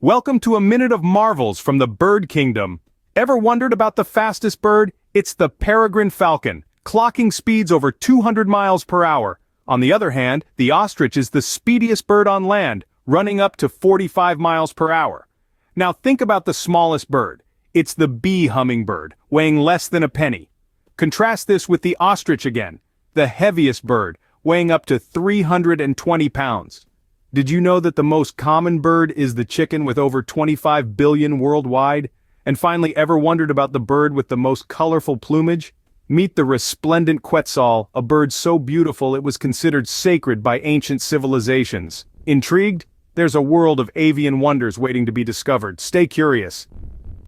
Welcome to a minute of marvels from the bird kingdom. Ever wondered about the fastest bird? It's the peregrine falcon, clocking speeds over 200 miles per hour. On the other hand, the ostrich is the speediest bird on land, running up to 45 miles per hour. Now think about the smallest bird. It's the bee hummingbird, weighing less than a penny. Contrast this with the ostrich again, the heaviest bird, weighing up to 320 pounds. Did you know that the most common bird is the chicken with over 25 billion worldwide? And finally, ever wondered about the bird with the most colorful plumage? Meet the resplendent quetzal, a bird so beautiful it was considered sacred by ancient civilizations. Intrigued? There's a world of avian wonders waiting to be discovered. Stay curious.